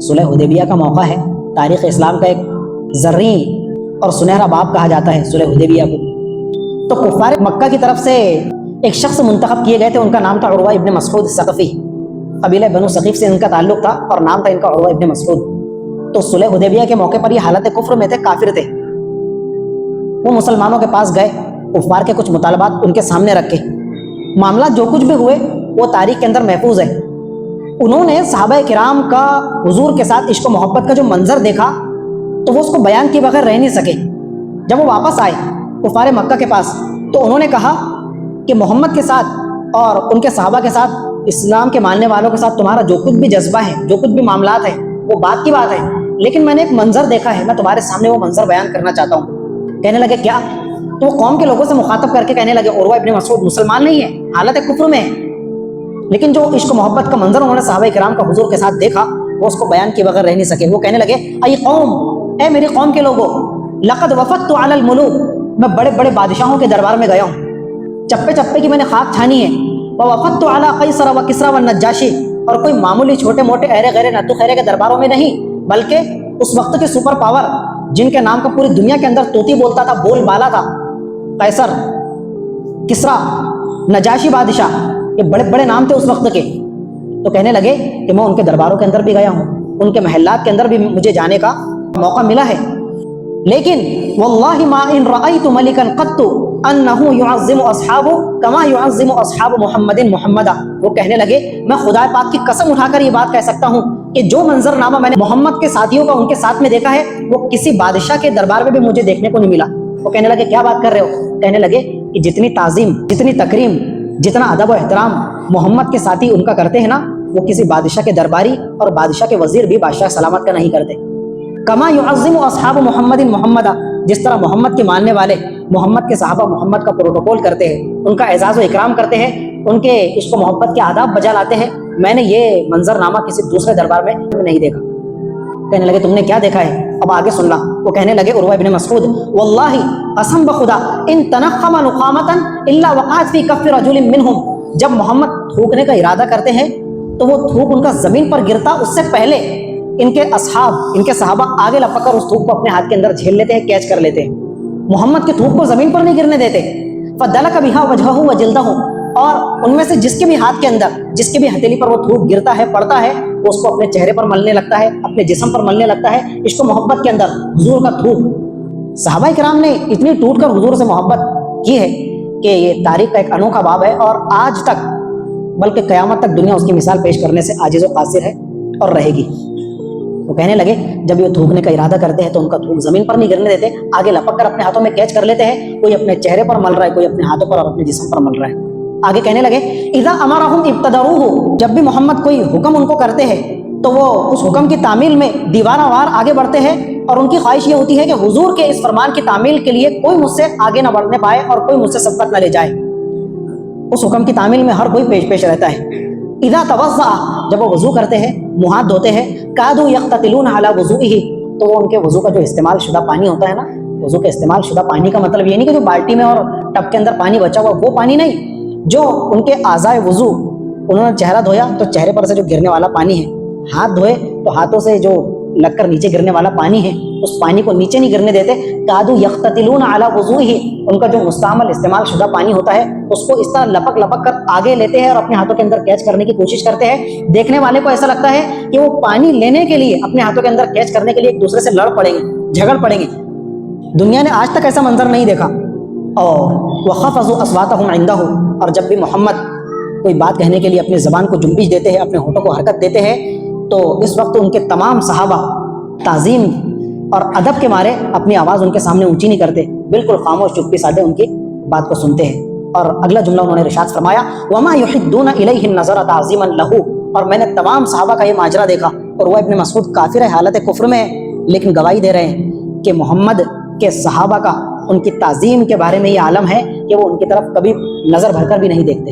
صلح حدیبیہ کا موقع ہے، تاریخ اسلام کا ایک زرعی اور سنہرا باب کہا جاتا ہے صلح حدیبیہ کو۔ تو کفار مکہ کی طرف سے ایک شخص منتخب کیے گئے تھے، ان کا نام تھا عروہ ابن مسعود ثقفی، قبیلہ بنو ثقیف سے ان کا تعلق تھا اور نام تھا ان کا عروہ ابن مسعود۔ تو صلح حدیبیہ کے موقع پر یہ حالت کفر میں تھے، کافر تھے۔ وہ مسلمانوں کے پاس گئے، کفار کے کچھ مطالبات ان کے سامنے رکھے، معاملات جو کچھ بھی ہوئے وہ تاریخ کے اندر محفوظ ہے۔ انہوں نے صحابہ کرام کا حضور کے ساتھ عشق و محبت کا جو منظر دیکھا تو وہ اس کو بیان کیے بغیر رہ نہیں سکے۔ جب وہ واپس آئے کفار مکہ کے پاس تو انہوں نے کہا کہ محمد کے ساتھ اور ان کے صحابہ کے ساتھ، اسلام کے ماننے والوں کے ساتھ تمہارا جو کچھ بھی جذبہ ہے، جو کچھ بھی معاملات ہیں، وہ بات کی بات ہے، لیکن میں نے ایک منظر دیکھا ہے، میں تمہارے سامنے وہ منظر بیان کرنا چاہتا ہوں۔ کہنے لگے کیا؟ تو وہ قوم کے لوگوں سے مخاطب کر کے کہنے لگے عروہ ابن مسعود مسلمان نہیں ہے، حالت کفر میں ہے، لیکن جو عشق و محبت کا منظر انہوں نے صحابہ کرام کا حضور کے ساتھ دیکھا وہ اس کو بیان کیے بغیر رہ نہیں سکے۔ وہ کہنے لگے اے قوم، اے میری قوم کے لوگوں، لقد وفدت علی الملوک، میں بڑے بڑے بادشاہوں کے دربار میں گیا ہوں، چپے چپے کی میں نے خاک چھانی ہے، ووفدت علی قیصر و کسریٰ والنجاشی، اور کوئی معمولی چھوٹے موٹے ایرے غیرے نتو خیرے کے درباروں میں نہیں، بلکہ اس وقت کے سپر پاور جن کے نام کا پوری دنیا کے اندر طوطی بولتا تھا، بول بالا تھا، قیصر، کسریٰ، نجاشی بادشاہ، یہ بڑے بڑے نام تھے اس وقت کے۔ تو کہنے لگے کہ میں ان کے درباروں کے اندر بھی گیا ہوں، ان کے محلات کے اندر بھی مجھے جانے کا موقع ملا ہے، لیکن واللہ ما ان رأیت ملکا قط انہ یعظم اصحابہ کما یعظم اصحاب محمد محمدا۔ وہ کہنے لگے میں خدا پاک کی قسم اٹھا کر یہ بات کہہ سکتا ہوں کہ جو منظر نامہ میں نے محمد کے ساتھیوں کا ان کے ساتھ میں دیکھا ہے وہ کسی بادشاہ کے دربار میں بھی مجھے دیکھنے کو نہیں ملا۔ وہ کہنے لگے کیا بات کر رہے ہو؟ کہنے لگے کہ جتنی تعظیم، جتنی تکریم، جتنا ادب و احترام محمد کے ساتھی ان کا کرتے ہیں نا، وہ کسی بادشاہ کے درباری اور بادشاہ کے وزیر بھی بادشاہ سلامت کا نہیں کرتے۔ کما یعظم اصحاب محمد محمدا، جس طرح محمد کے ماننے والے محمد کے صحابہ محمد کا پروٹوکول کرتے ہیں، ان کا اعزاز و اکرام کرتے ہیں، ان کے عشق و محبت کے آداب بجا لاتے ہیں، میں نے یہ منظر نامہ کسی دوسرے دربار میں نہیں دیکھا۔ کہنے لگے تم نے کیا دیکھا ہے؟ اب آگے سن لا۔ وہ کہنے لگے عروہ ابن مسعود واللہ قسم بخدا ان تنخم نخامتا الا وقعت فی کف رجل منہم، جب محمد تھوکنے کا ارادہ کرتے ہیں تو وہ تھوک ان کا زمین پر گرتا اس سے پہلے ان کے اصحاب، ان کے صحابہ آگے لپک کر اس تھوک کو اپنے ہاتھ کے اندر جھیل لیتے ہیں، کیچ کر لیتے ہیں، محمد کے تھوک کو زمین پر نہیں گرنے دیتے۔ فدلک بہا وجہہ وجلدہ، اور ان میں سے جس کے بھی ہاتھ کے اندر، جس کے بھی ہتھیلی پر وہ تھوک گرتا ہے، پڑتا ہے، وہ اس کو اپنے چہرے پر ملنے لگتا ہے، اپنے جسم پر ملنے لگتا ہے، عشق و محبت کے اندر حضور کا تھوک۔ صحابہ کرام نے اتنی ٹوٹ کر حضور سے محبت کی ہے کہ یہ تاریخ کا ایک انوکھا باب ہے، اور آج تک بلکہ قیامت تک دنیا اس کی مثال پیش کرنے سے عاجز و قاصر ہے اور رہے گی۔ وہ کہنے لگے جب یہ تھوکنے کا ارادہ کرتے ہیں تو ان کا تھوک زمین پر نہیں گرنے دیتے، آگے لپک کر اپنے ہاتھوں میں کیچ کر لیتے ہیں، کوئی اپنے چہرے پر مل رہا ہے، کوئی اپنے ہاتھوں پر اور اپنے جسم پر مل رہا ہے۔ آگے کہنے لگے اذا امرهم ابتدروه، جب بھی محمد کوئی حکم ان کو کرتے ہیں تو وہ اس حکم کی تعمیل میں دیوانہ وار آگے بڑھتے ہیں، اور ان کی خواہش یہ ہوتی ہے کہ حضور کے اس فرمان کی تعمیل کے لیے کوئی مجھ سے آگے نہ بڑھنے پائے اور کوئی مجھ سے سبقت نہ لے جائے۔ اس حکم کی تعمیل میں ہر کوئی پیش رہتا ہے۔ اذا توضأ، جب وہ وضو کرتے ہیں، منہ ہاتھ دھوتے ہیں، کادوا یقتتلون علی وضوئہ، تو وہ ان کے وضو کا جو استعمال شدہ پانی ہوتا ہے نا، وضو کے استعمال شدہ پانی کا مطلب یہ نہیں کہ جو بالٹی میں اور ٹب کے اندر پانی بچا ہوا وہ پانی نہیں، جو ان کے اعضائے وضو، انہوں نے چہرہ دھویا تو چہرے پر سے جو گرنے والا پانی ہے، ہاتھ دھوئے تو ہاتھوں سے جو لگ کر نیچے گرنے والا پانی ہے، اس پانی کو نیچے نہیں گرنے دیتے۔ کادوا یقتتلون علی وضوئہ، ان کا جو مستعمل استعمال شدہ پانی ہوتا ہے اس کو اس طرح لپک لپک کر آگے لیتے ہیں اور اپنے ہاتھوں کے اندر کیچ کرنے کی کوشش کرتے ہیں۔ دیکھنے والے کو ایسا لگتا ہے کہ وہ پانی لینے کے لیے، اپنے ہاتھوں کے اندر کیچ کرنے کے لیے ایک دوسرے سے لڑ پڑیں گے، جھگڑ پڑیں گے۔ دنیا نے آج تک ایسا منظر نہیں دیکھا۔ اور وخفضوا اصواتهم عنده، اور جب بھی محمد کوئی بات کہنے کے لیے اپنی زبان کو جنبش دیتے ہیں، اپنے ہونٹوں کو حرکت دیتے ہیں، تو اس وقت ان کے تمام صحابہ تعظیم اور ادب کے مارے اپنی آواز ان کے سامنے اونچی نہیں کرتے، بالکل خاموش چپی سادے ان کی بات کو سنتے ہیں۔ اور اگلا جملہ انہوں نے ارشاد فرمایا وما يحدون الیہ النظر تعظیما لہ، اور میں نے تمام صحابہ کا یہ ماجرا دیکھا، اور وہ ابن مسعود کافر ہے، حالت کفر میں ہے، لیکن گواہی دے رہے ہیں کہ محمد کے صحابہ کا ان کی تعظیم کے بارے میں یہ عالم ہے کہ وہ ان کی طرف کبھی نظر بھر کر بھی نہیں دیکھتے۔